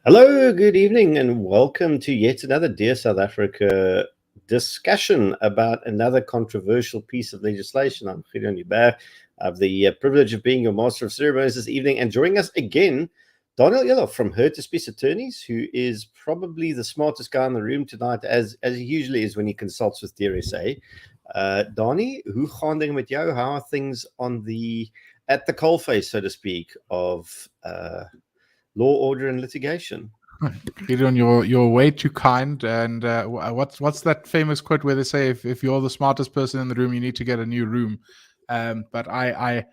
Hello, good evening, and welcome to yet another Dear South Africa discussion about another controversial piece of legislation. I'm Gideon Uber. I have the privilege of being your master of ceremonies this evening, and joining us again, Daniël Eloff from Her to Spies Attorneys, who is probably the smartest guy in the room tonight, as he usually is when he consults with DearSA. Donnie, hoe gaan dingen met jou? How are things at the coalface, so to speak, of law, order, and litigation? Gideon, you're way too kind. And what's that famous quote where they say, if you're the smartest person in the room, you need to get a new room. But I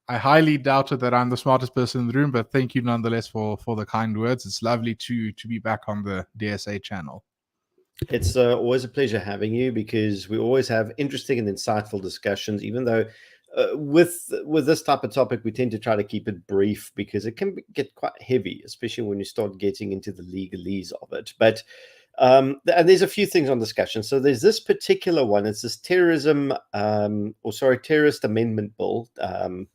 highly doubted that I'm the smartest person in the room. But thank you nonetheless for the kind words. It's lovely to be back on the DearSA channel. It's always a pleasure having you, because we always have interesting and insightful discussions, even though with this type of topic, we tend to try to keep it brief because it can get quite heavy, especially when you start getting into the legalese of it. But and there's a few things on discussion. So there's this particular one. It's this terrorist amendment bill to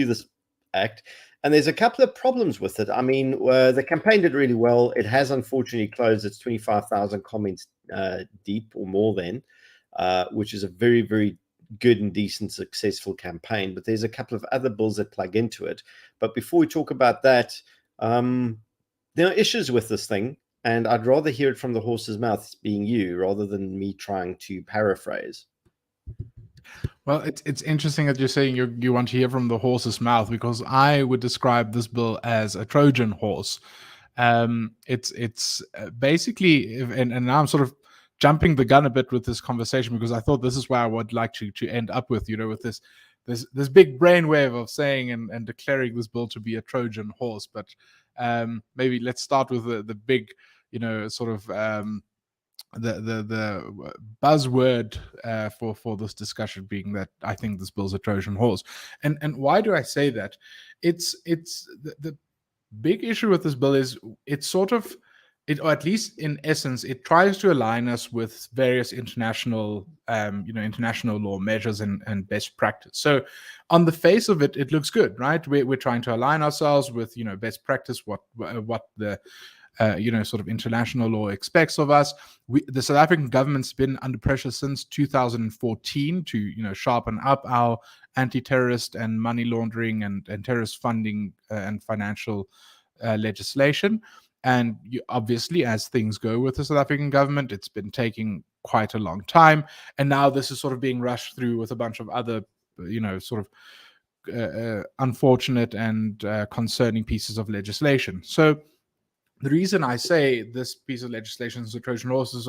this act. And there's a couple of problems with it. I mean, the campaign did really well. It has unfortunately closed its 25,000 comments deep or more than, which is a very, very good and decent, successful campaign. But there's a couple of other bills that plug into it. But before we talk about that, there are issues with this thing. And I'd rather hear it from the horse's mouth, being you, rather than me trying to paraphrase. Well, it's interesting that you're saying you want to hear from the horse's mouth, because I would describe this bill as a Trojan horse. It's basically, and now I'm sort of jumping the gun a bit with this conversation, because I thought this is where I would like to end up with, with this big brainwave of saying and declaring this bill to be a Trojan horse. But maybe let's start with the big, sort of the buzzword for this discussion being that I think this bill's a Trojan horse. And why do I say that? It's the big issue with this bill is it's sort of, or at least in essence, it tries to align us with various international law measures and best practice. So on the face of it, it looks good, right? We're trying to align ourselves with best practice, what the sort of international law expects of us. The South African government's been under pressure since 2014 to, sharpen up our anti-terrorist and money laundering and terrorist funding and financial legislation. And obviously, as things go with the South African government, it's been taking quite a long time. And now this is sort of being rushed through with a bunch of other, sort of unfortunate and concerning pieces of legislation. So the reason I say this piece of legislation is a Trojan horse is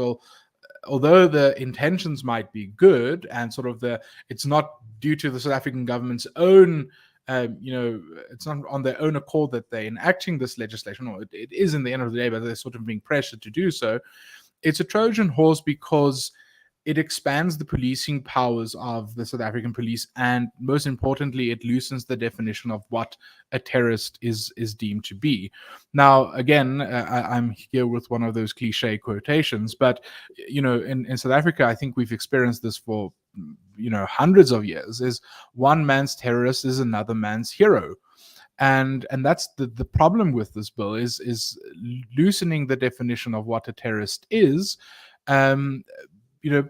although the intentions might be good, and sort of it's not due to the South African government's own, it's not on their own accord that they're enacting this legislation, or it is in the end of the day, but they're sort of being pressured to do so. It's a Trojan horse because it expands the policing powers of the South African police, and most importantly, it loosens the definition of what a terrorist is deemed to be. Now, again, I'm here with one of those cliche quotations, but in South Africa, I think we've experienced this for hundreds of years. Is one man's terrorist is another man's hero. And that's the problem with this bill is loosening the definition of what a terrorist is.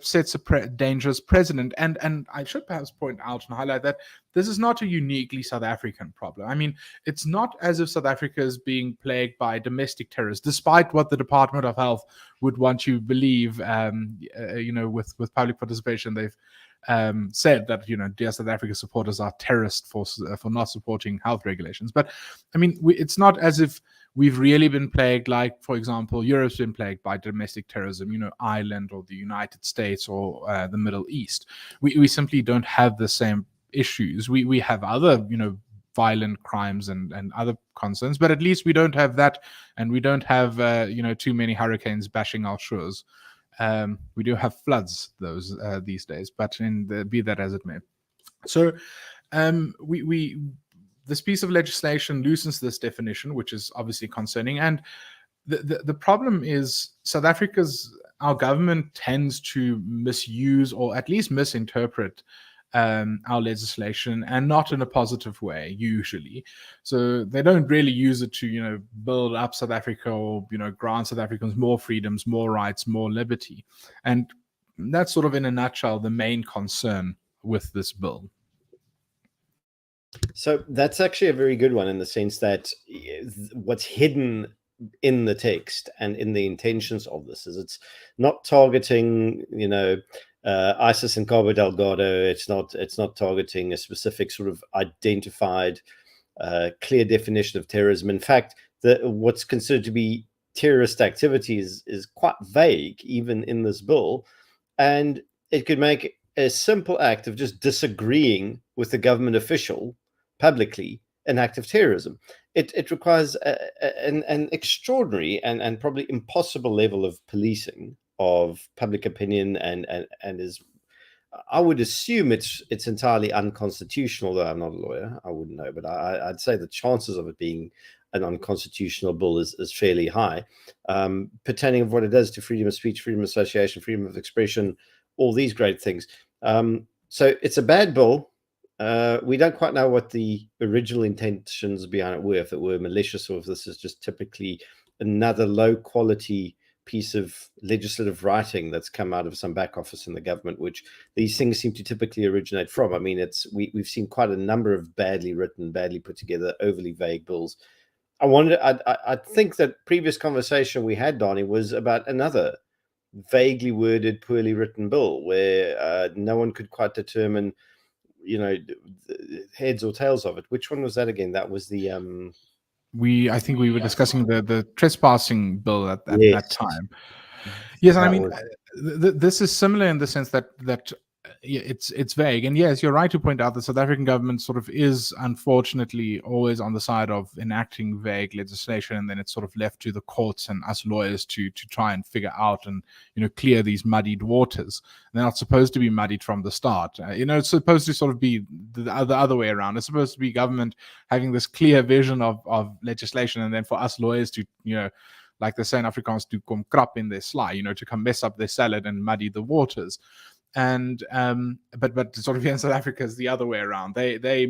Sets a dangerous precedent. And I should perhaps point out and highlight that this is not a uniquely South African problem. I mean, it's not as if South Africa is being plagued by domestic terrorists, despite what the Department of Health would want you to believe. With public participation, they've said that Dear South Africa supporters are terrorists for not supporting health regulations. But I mean, it's not as if we've really been plagued, like, for example, Europe's been plagued by domestic terrorism, Ireland or the United States or the Middle East. We simply don't have the same issues. We have other, violent crimes and other concerns, but at least we don't have that, and we don't have, too many hurricanes bashing our shores. We do have floods these days, but be that as it may. So this piece of legislation loosens this definition, which is obviously concerning. And the problem is our government tends to misuse, or at least misinterpret, our legislation, and not in a positive way usually. So they don't really use it to build up South Africa, or grant South Africans more freedoms, more rights, more liberty. And that's sort of, in a nutshell, the main concern with this bill. So that's actually a very good one, in the sense that what's hidden in the text and in the intentions of this is it's not targeting ISIS and Cabo Delgado. It's not targeting a specific sort of identified clear definition of terrorism. In fact, what's considered to be terrorist activities is quite vague even in this bill, and it could make a simple act of just disagreeing with the government official publicly an act of terrorism. It requires an extraordinary and probably impossible level of policing of public opinion, and is, I would assume it's entirely unconstitutional. Though I'm not a lawyer, I wouldn't know, but I'd say the chances of it being an unconstitutional bill is fairly high, pertaining of what it does to freedom of speech, freedom of association, freedom of expression, all these great things. So it's a bad bill. We don't quite know what the original intentions behind it were, if it were malicious, or if this is just typically another low quality piece of legislative writing that's come out of some back office in the government, which these things seem to typically originate from. I mean, we've seen quite a number of badly written, badly put together, overly vague bills. I think that previous conversation we had, Donnie, was about another vaguely worded, poorly written bill where no one could quite determine, heads or tails of it. Which one was that again? That was the I think we were discussing the trespassing bill at yes. that time. Yes, and I mean, this is similar in the sense that it's vague. And yes, you're right to point out the South African government sort of is unfortunately always on the side of enacting vague legislation, and then it's sort of left to the courts and us lawyers to try and figure out and clear these muddied waters. They're not supposed to be muddied from the start. It's supposed to sort of be the other way around. It's supposed to be government having this clear vision of legislation, and then for us lawyers to like they say in Afrikaans, to come krap in their sly, to come mess up their salad and muddy the waters. And but sort of here in South Africa is the other way around. They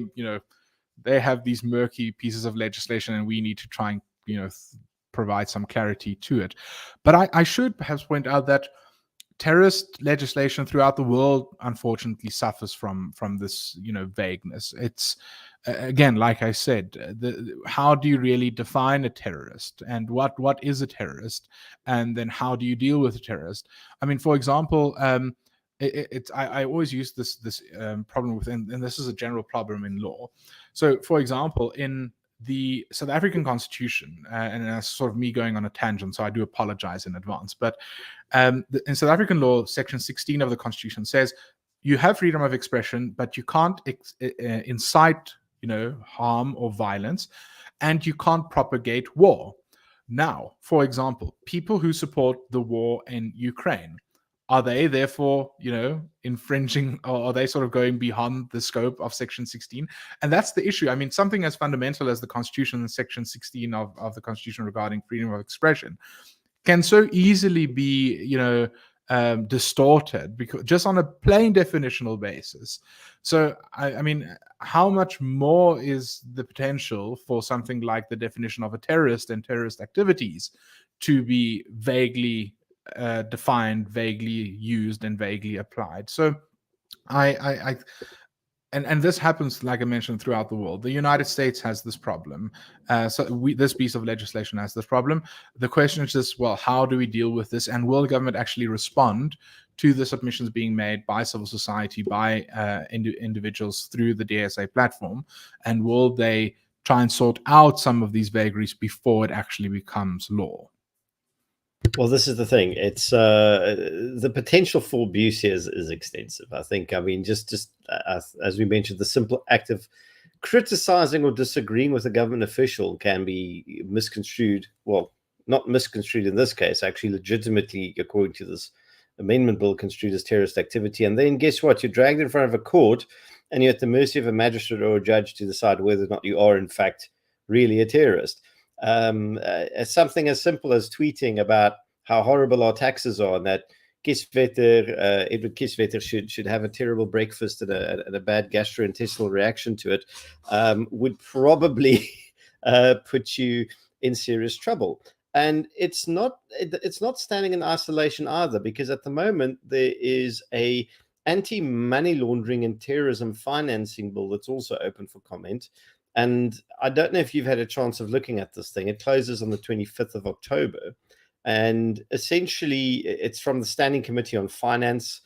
have these murky pieces of legislation, and we need to try and provide some clarity to it. But I should perhaps point out that terrorist legislation throughout the world unfortunately suffers from this vagueness. It's again, like I said, how do you really define a terrorist, and what is a terrorist, and then how do you deal with a terrorist? I mean, for example, I always use this problem with, and this is a general problem in law. So, for example, in the South African Constitution, and that's sort of me going on a tangent, so I do apologize in advance. But in South African law, Section 16 of the Constitution says you have freedom of expression, but you can't incite, harm or violence, and you can't propagate war. Now, for example, people who support the war in Ukraine, are they therefore, infringing, or are they sort of going beyond the scope of Section 16? And that's the issue. I mean, something as fundamental as the Constitution and Section 16 of the Constitution regarding freedom of expression can so easily be, distorted because just on a plain definitional basis. So, I mean, how much more is the potential for something like the definition of a terrorist and terrorist activities to be vaguely defined, vaguely used, and vaguely applied? So and this happens, like I mentioned, throughout the world. The United States has this problem. This piece of legislation has this problem. The question is just, well, how do we deal with this? And will government actually respond to the submissions being made by civil society, by individuals through the DearSA platform? And will they try and sort out some of these vagaries before it actually becomes law? Well, this is the thing. It's the potential for abuse here is extensive. I think. I mean, just as we mentioned, the simple act of criticizing or disagreeing with a government official can be misconstrued. Well, not misconstrued in this case. Actually, legitimately, according to this amendment bill, construed as terrorist activity. And then guess what? You're dragged in front of a court, and you're at the mercy of a magistrate or a judge to decide whether or not you are, in fact, really a terrorist. Something as simple as tweeting about how horrible our taxes are, and that Edward Kieswetter should have a terrible breakfast and a bad gastrointestinal reaction to it, would probably put you in serious trouble. And it's not standing in isolation either, because at the moment there is a anti-money laundering and terrorism financing bill that's also open for comment. And I don't know if you've had a chance of looking at this thing. It closes on the 25th of October. And essentially, it's from the Standing Committee on Finance,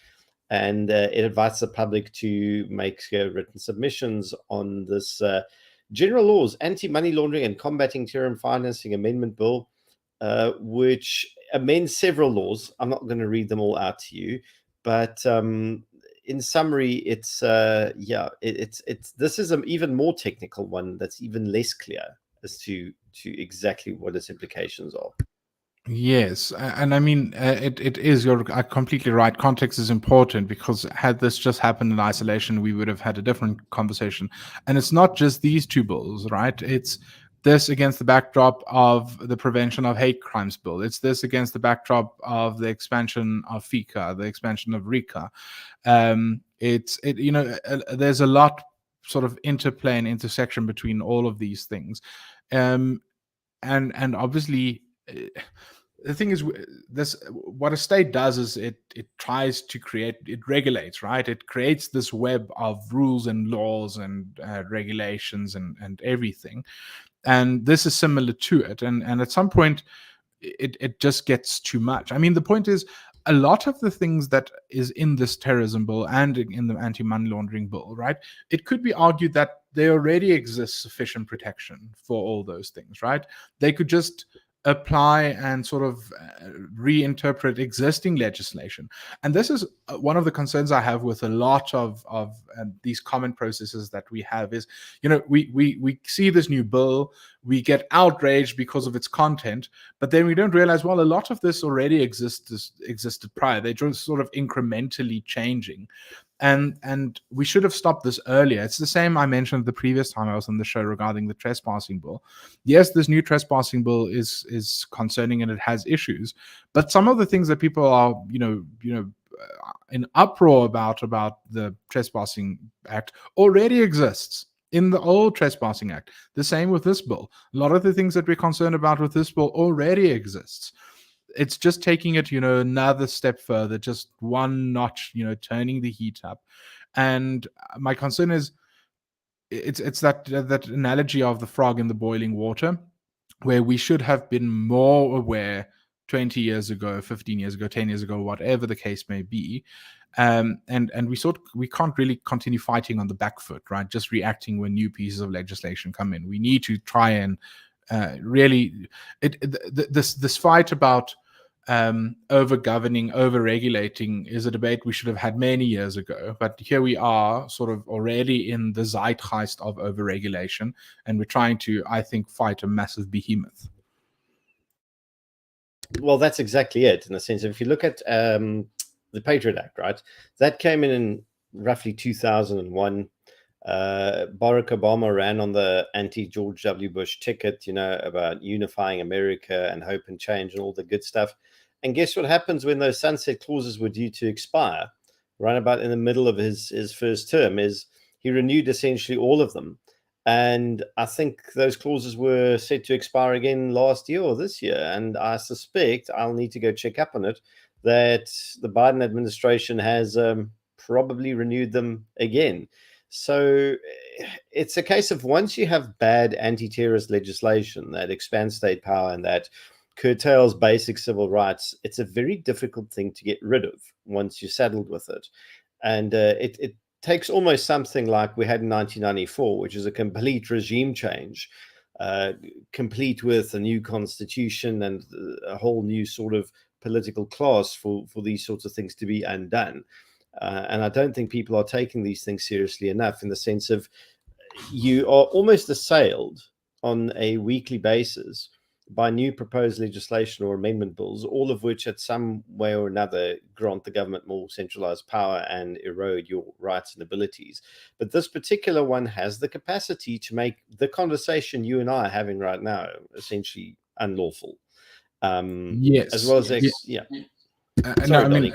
and it invites the public to make written submissions on this General Laws, Anti-Money Laundering and Combating Terrorism Financing Amendment Bill, which amends several laws. I'm not going to read them all out to you, but in summary, it's this is an even more technical one that's even less clear as to exactly what its implications are. Yes, and I mean, it is, you're completely right. Context is important, because had this just happened in isolation, we would have had a different conversation. And it's not just these two bills, right? It's this against the backdrop of the Prevention of Hate Crimes bill. It's this against the backdrop of the expansion of FICA, the expansion of RICA. There's a lot sort of interplay and intersection between all of these things. And obviously, the thing is, this, what a state does is it tries to create, it regulates, right? It creates this web of rules and laws and regulations and everything. And this is similar to it. And at some point, it just gets too much. I mean, the point is, a lot of the things that is in this terrorism bill and in the anti-money laundering bill, right? It could be argued that there already exists sufficient protection for all those things, right? They could just apply and sort of reinterpret existing legislation. And this is one of the concerns I have with a lot of these common processes that we have is, we see this new bill, we get outraged because of its content, but then we don't realize, well, a lot of this already existed prior. They're just sort of incrementally changing. And we should have stopped this earlier. It's the same I mentioned the previous time I was on the show regarding the trespassing bill. Yes, this new trespassing bill is concerning and it has issues, but some of the things that people are, in uproar about the Trespassing Act already exists in the old Trespassing Act. The same with this bill. A lot of the things that we're concerned about with this bill already exists. It's just taking it, another step further, just one notch, turning the heat up. And my concern is, it's that analogy of the frog in the boiling water, where we should have been more aware 20 years ago, 15 years ago, 10 years ago, whatever the case may be. And we can't really continue fighting on the back foot, right? Just reacting when new pieces of legislation come in. We need to try and this fight about over governing, over regulating is a debate we should have had many years ago. But here we are, sort of already in the zeitgeist of over regulation, and we're trying to, I think, fight a massive behemoth. Well, that's exactly it, in the sense of, if you look at the Patriot Act, right, that came in roughly 2001. Barack Obama ran on the anti-George W. Bush ticket, about unifying America and hope and change and all the good stuff. And guess what happens when those sunset clauses were due to expire? Right about in the middle of his first term, is he renewed essentially all of them. And I think those clauses were set to expire again last year or this year. And I suspect, I'll need to go check up on it, that the Biden administration has probably renewed them again. So it's a case of, once you have bad anti-terrorist legislation that expands state power and that curtails basic civil rights, it's a very difficult thing to get rid of once you're saddled with it. And it takes almost something like we had in 1994, which is a complete regime change, complete with a new constitution and a whole new sort of political class for these sorts of things to be undone. And I don't think people are taking these things seriously enough, in the sense of, you are almost assailed on a weekly basis by new proposed legislation or amendment bills, all of which at some way or another grant the government more centralized power and erode your rights and abilities. But this particular one has the capacity to make the conversation you and I are having right now essentially unlawful. Yes. As well as, yeah. Sorry, I mean,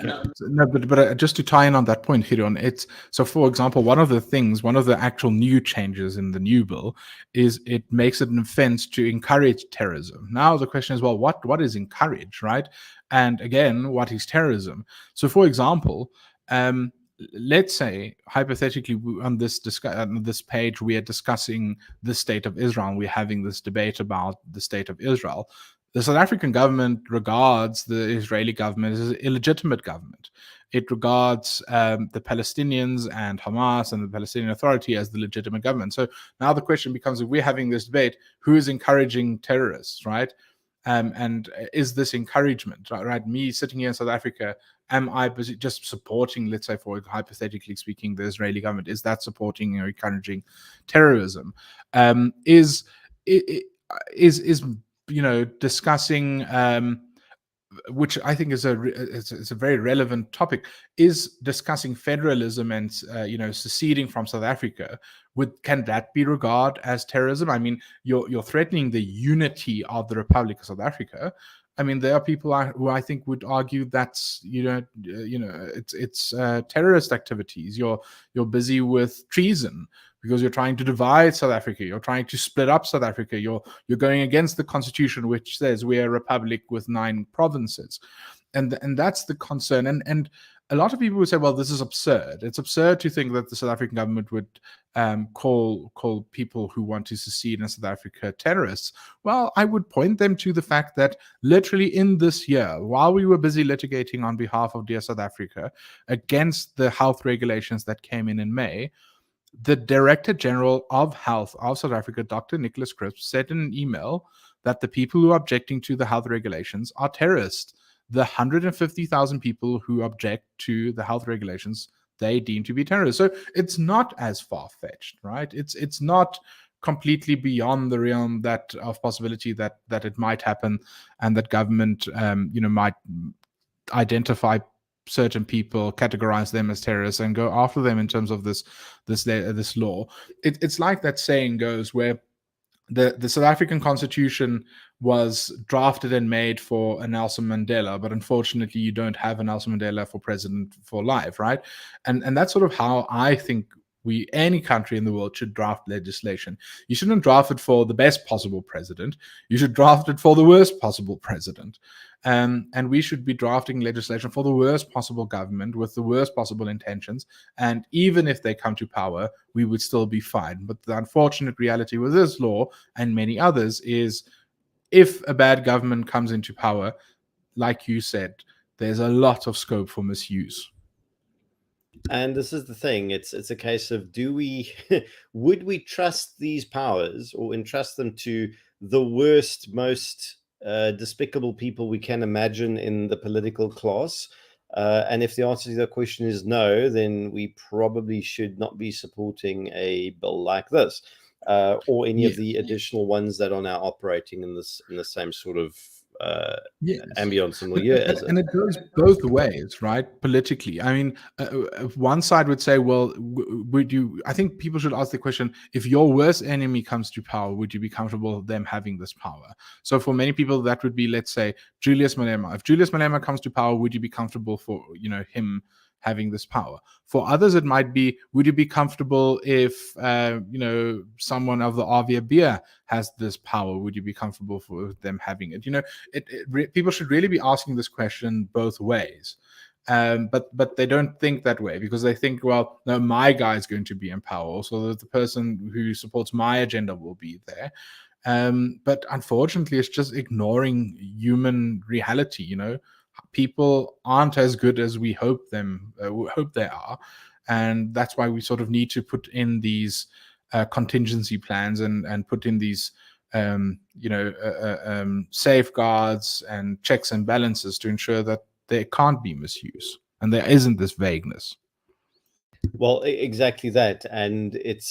but just to tie in on that point, Gideon, it's so. For example, one of the actual new changes in the new bill is it makes it an offence to encourage terrorism. Now the question is, well, what is encourage, right? And again, what is terrorism? So, for example, let's say hypothetically on this page we are discussing the state of Israel. We're having this debate about the state of Israel. The South African government regards the Israeli government as an illegitimate government. It regards the Palestinians and Hamas and the Palestinian Authority as the legitimate government. So now the question becomes, if we're having this debate, who is encouraging terrorists, right? And is this encouragement, right? Me sitting here in South Africa, am I just supporting, let's say, for hypothetically speaking, the Israeli government? Is that supporting or encouraging terrorism? Is discussing, which I think is it's a very relevant topic, is discussing federalism and seceding from South Africa. Can that be regarded as terrorism? I mean, you're threatening the unity of the Republic of South Africa. I mean, there are people who I think would argue that's it's terrorist activities. You're busy with treason because you're trying to divide South Africa. You're trying to split up South Africa. You're going against the constitution, which says we're a republic with 9 provinces, and that's the concern. And a lot of people would say, well, this is absurd. It's absurd to think that the South African government would call people who want to secede in South Africa terrorists. Well, I would point them to the fact that literally in this year, while we were busy litigating on behalf of Dear South Africa against the health regulations that came in May, the Director General of Health of South Africa, Dr. Nicholas Cripps, said in an email that the people who are objecting to the health regulations are terrorists. The 150,000 people who object to the health regulations, they deem to be terrorists. So it's not as far-fetched, right? It's not completely beyond the realm of possibility that it might happen, and that government might identify certain people, categorize them as terrorists, and go after them in terms of this law. It's like that saying goes, where the South African Constitution was drafted and made for a Nelson Mandela, but unfortunately you don't have a Nelson Mandela for president for life, right? And that's sort of how I think any country in the world should draft legislation. You shouldn't draft it for the best possible president. You should draft it for the worst possible president. And we should be drafting legislation for the worst possible government with the worst possible intentions. And even if they come to power, we would still be fine. But the unfortunate reality with this law and many others is, if a bad government comes into power, like you said, there's a lot of scope for misuse. And this is the thing. It's a case of, would we trust these powers or entrust them to the worst, most despicable people we can imagine in the political class? And if the answer to that question is no, then we probably should not be supporting a bill like this, or any of the additional ones that are now operating in the same sort of ambience and milieu. And it goes both ways, right? Politically, I mean, one side would say, well, I think people should ask the question, if your worst enemy comes to power, would you be comfortable with them having this power? So for many people, that would be, let's say, Julius Malema. If Julius Malema comes to power, would you be comfortable for him having this power? For others, it might be, would you be comfortable if someone of the RVB has this power? Would you be comfortable for them having it? People should really be asking this question both ways. But they don't think that way, because they think, well, no, my guy is going to be in power, so the person who supports my agenda will be there. But unfortunately, it's just ignoring human reality. People aren't as good as we hope they are, and that's why we sort of need to put in these contingency plans and put in these safeguards and checks and balances to ensure that there can't be misuse and there isn't this vagueness. Well, exactly that, and it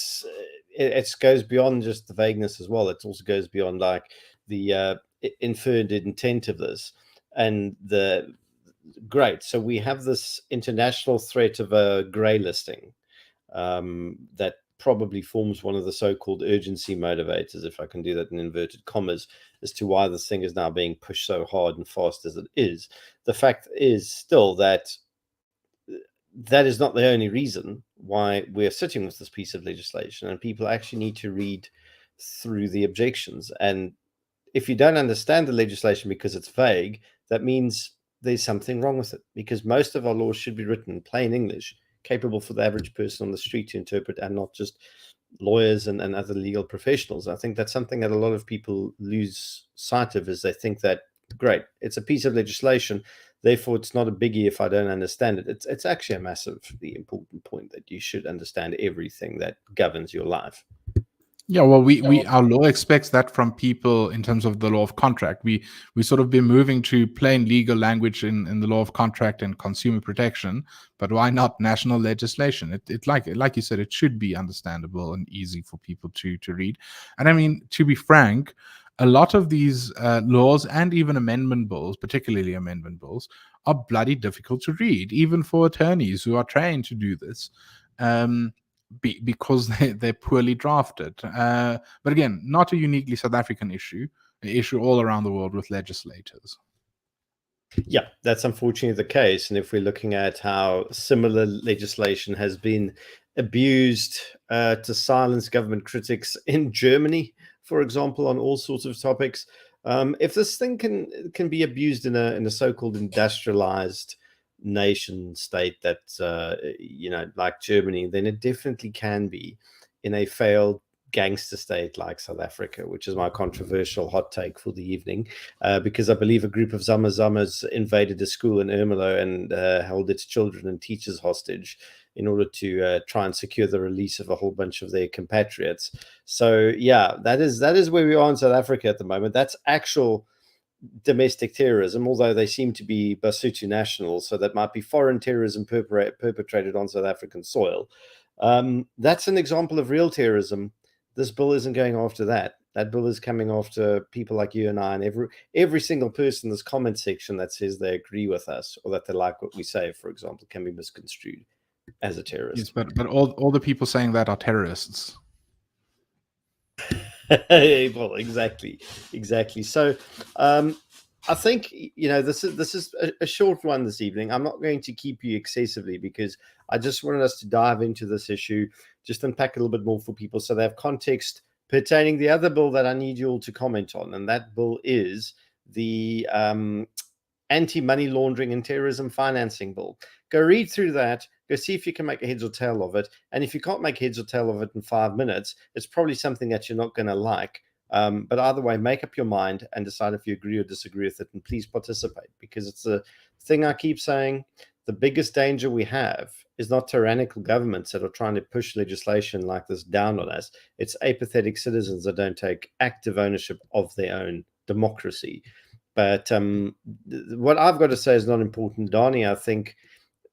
goes beyond just the vagueness as well. It also goes beyond like the inferred intent of this. And so we have this international threat of a grey listing that probably forms one of the so-called urgency motivators, if I can do that in inverted commas, as to why this thing is now being pushed so hard and fast as it is. The fact is still that that is not the only reason why we're sitting with this piece of legislation, and people actually need to read through the objections. And if you don't understand the legislation because it's vague, that means there's something wrong with it, because most of our laws should be written in plain English, capable for the average person on the street to interpret, and not just lawyers and other legal professionals. I think that's something that a lot of people lose sight of, is they think that, great, it's a piece of legislation, therefore it's not a biggie if I don't understand it. It's actually a massively important point that you should understand everything that governs your life. Yeah, well, we our law expects that from people in terms of the law of contract. We sort of been moving to plain legal language in the law of contract and consumer protection, but why not national legislation? It like you said, it should be understandable and easy for people to read. And I mean, to be frank, a lot of these laws and even amendment bills, particularly amendment bills, are bloody difficult to read, even for attorneys who are trained to do this. Because they're poorly drafted. But again, not a uniquely South African issue, an issue all around the world with legislators. Yeah, that's unfortunately the case. And if we're looking at how similar legislation has been abused to silence government critics in Germany, for example, on all sorts of topics, if this thing can be abused in a so-called industrialized nation state that like Germany, then it definitely can be in a failed gangster state like South Africa, which is my controversial hot take for the evening, because I believe a group of Zama-Zamas invaded a school in Ermelo and held its children and teachers hostage in order to try and secure the release of a whole bunch of their compatriots. So yeah, that is where we are in South Africa at the moment. That's actual domestic terrorism, although they seem to be Basotho nationals, so that might be foreign terrorism perpetrated on South African soil. That's an example of real terrorism. This bill isn't going after that. That bill is coming after people like you and I, and every single person in this comment section that says they agree with us or that they like what we say, for example, can be misconstrued as a terrorist. Yes, but all the people saying that are terrorists. Well, exactly. So I think this is a short one this evening. I'm not going to keep you excessively, because I just wanted us to dive into this issue, just unpack a little bit more for people so they have context pertaining the other bill that I need you all to comment on, and that bill is the anti-money laundering and terrorism financing bill. Go read through that. Go see if you can make a heads or tail of it. And if you can't make heads or tail of it in 5 minutes, it's probably something that you're not going to like. But either way, make up your mind and decide if you agree or disagree with it. And please participate, because it's a thing I keep saying. The biggest danger we have is not tyrannical governments that are trying to push legislation like this down on us. It's apathetic citizens that don't take active ownership of their own democracy. But what I've got to say is not important. Dani, I think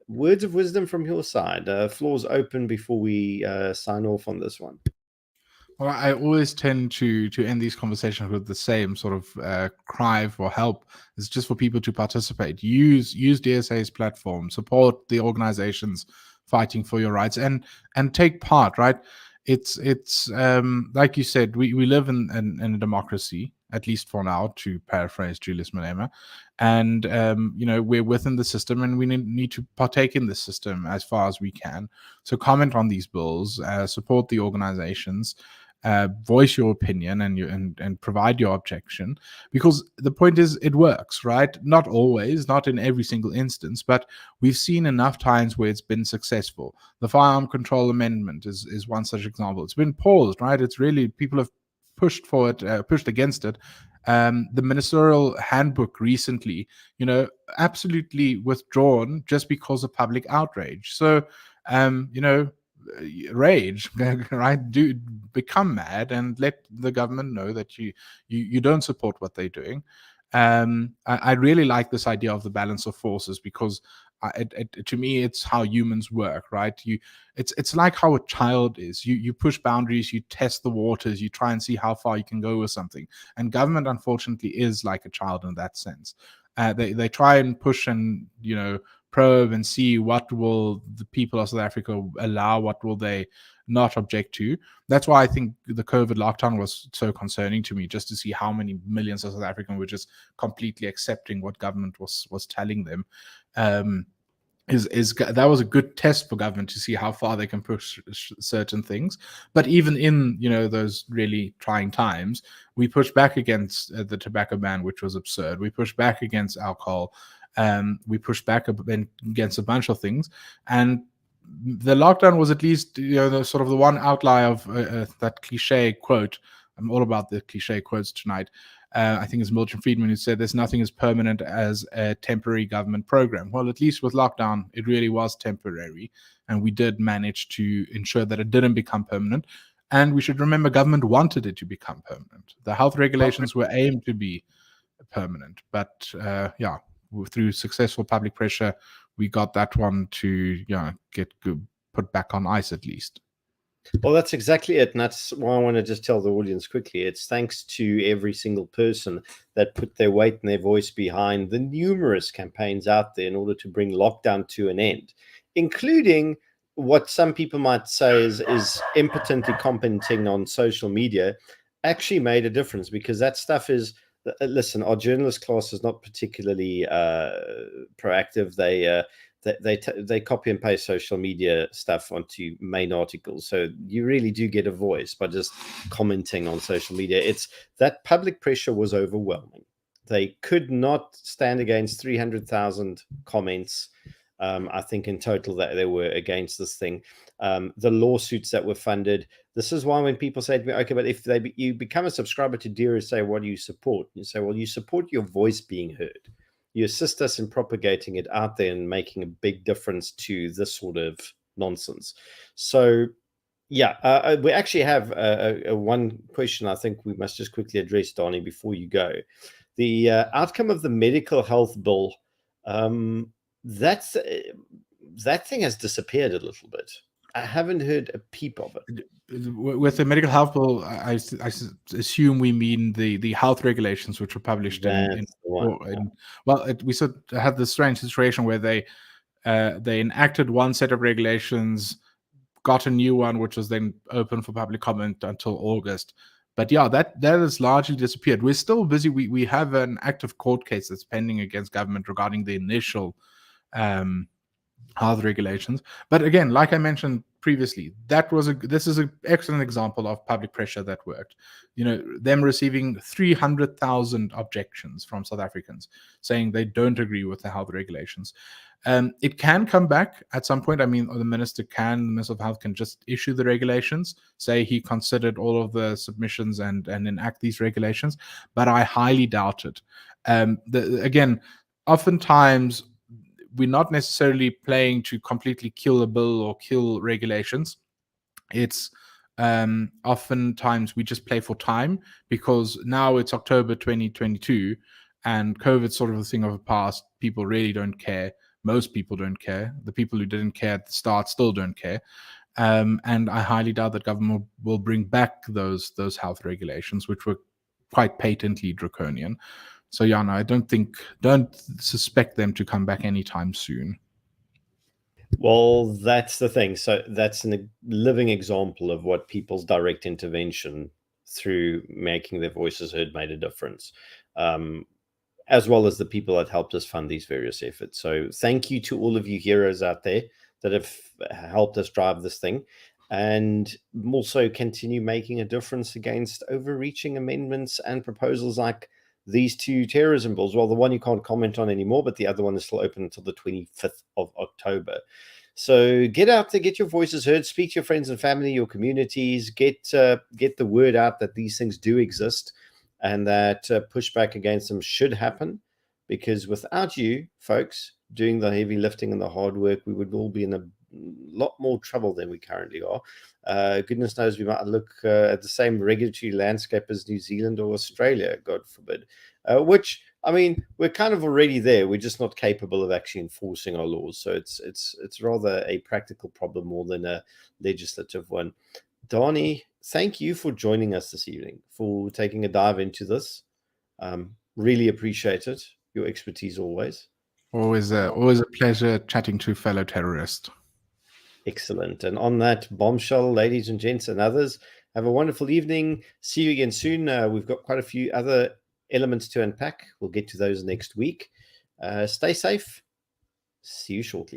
words of wisdom from your side. Floor's open before we sign off on this one. Well, I always tend to end these conversations with the same sort of cry for help. It's just for people to participate. Use DearSA's platform, support the organizations fighting for your rights, and take part. Right? It's like you said, we live in a democracy, at least for now, to paraphrase Julius Malema, and we're within the system, and we need to partake in the system as far as we can. So comment on these bills, support the organizations, voice your opinion, and provide your objection, because the point is, it works, right? Not always, not in every single instance, but we've seen enough times where it's been successful. The Firearm Control Amendment is one such example. It's been paused, right? It's really, people have pushed for it, pushed against it. The ministerial handbook recently, absolutely withdrawn just because of public outrage. So, rage, right? Do become mad and let the government know that you don't support what they're doing. I really like this idea of the balance of forces, because to me, it's how humans work, right? It's like how a child is. You push boundaries, you test the waters, you try and see how far you can go with something. And government, unfortunately, is like a child in that sense. They try and push and probe and see what will the people of South Africa allow, what will they not object to. That's why I think the COVID lockdown was so concerning to me, just to see how many millions of South Africans were just completely accepting what government was telling them. That was a good test for government to see how far they can push certain things. But even in those really trying times, we pushed back against the tobacco ban, which was absurd. We pushed back against alcohol. We pushed back against a bunch of things, and the lockdown was at least the sort of the one outlier of that cliche quote. I'm all about the cliche quotes tonight. I think it's Milton Friedman who said there's nothing as permanent as a temporary government program. Well, at least with lockdown, it really was temporary, and we did manage to ensure that it didn't become permanent. And we should remember government wanted it to become permanent. The health regulations were aimed to be permanent, but through successful public pressure, we got that one to get put back on ice at least. Well, that's exactly it. And that's why I want to just tell the audience quickly. It's thanks to every single person that put their weight and their voice behind the numerous campaigns out there in order to bring lockdown to an end, including what some people might say is impotently commenting on social media, actually made a difference, because that stuff is, listen, our journalist class is not particularly proactive. They copy and paste social media stuff onto main articles. So you really do get a voice by just commenting on social media. It's that public pressure was overwhelming. They could not stand against 300,000 comments. I think in total that they were against this thing. The lawsuits that were funded. This is why when people say to me, okay, but if you become a subscriber to DearSA, what do you support? You say, well, you support your voice being heard. You assist us in propagating it out there and making a big difference to this sort of nonsense. So, yeah, we actually have a one question I think we must just quickly address, Donnie, before you go. The outcome of the medical health bill, that thing has disappeared a little bit. I haven't heard a peep of it. With the medical health bill, I assume we mean the health regulations, which were published we sort of had this strange situation where they enacted one set of regulations, got a new one, which was then open for public comment until August. But yeah, that has largely disappeared. We're still busy. We have an active court case that's pending against government regarding the initial health regulations. But again, like I mentioned previously, this is an excellent example of public pressure that worked. Them receiving 300,000 objections from South Africans saying they don't agree with the health regulations. It can come back at some point. I mean, the Minister of Health can just issue the regulations, say he considered all of the submissions and enact these regulations, but I highly doubt it. Again, oftentimes we're not necessarily playing to completely kill a bill or kill regulations. It's oftentimes we just play for time, because now it's October 2022 and COVID's sort of a thing of the past. People really don't care. Most people don't care. The people who didn't care at the start still don't care. And I highly doubt that government will bring back those health regulations, which were quite patently draconian. So yeah, no, I don't suspect them to come back anytime soon. Well, that's the thing. So that's a living example of what people's direct intervention through making their voices heard made a difference, as well as the people that helped us fund these various efforts. So thank you to all of you heroes out there that have helped us drive this thing, and also continue making a difference against overreaching amendments and proposals like these two terrorism bills. Well, the one you can't comment on anymore, but the other one is still open until the 25th of October. So get out there, get your voices heard, speak to your friends and family, your communities, get the word out that these things do exist, and that pushback against them should happen, because without you folks doing the heavy lifting and the hard work, we would all be in a lot more trouble than we currently are. Goodness knows we might look at the same regulatory landscape as New Zealand or Australia, God forbid, which, I mean, we're kind of already there. We're just not capable of actually enforcing our laws. So it's rather a practical problem more than a legislative one. Donnie, thank you for joining us this evening, for taking a dive into this. Really appreciate it. Your expertise always. Always a pleasure chatting to fellow terrorists. Excellent. And on that bombshell, ladies and gents and others, have a wonderful evening. See you again soon. We've got quite a few other elements to unpack. We'll get to those next week. Stay safe. See you shortly.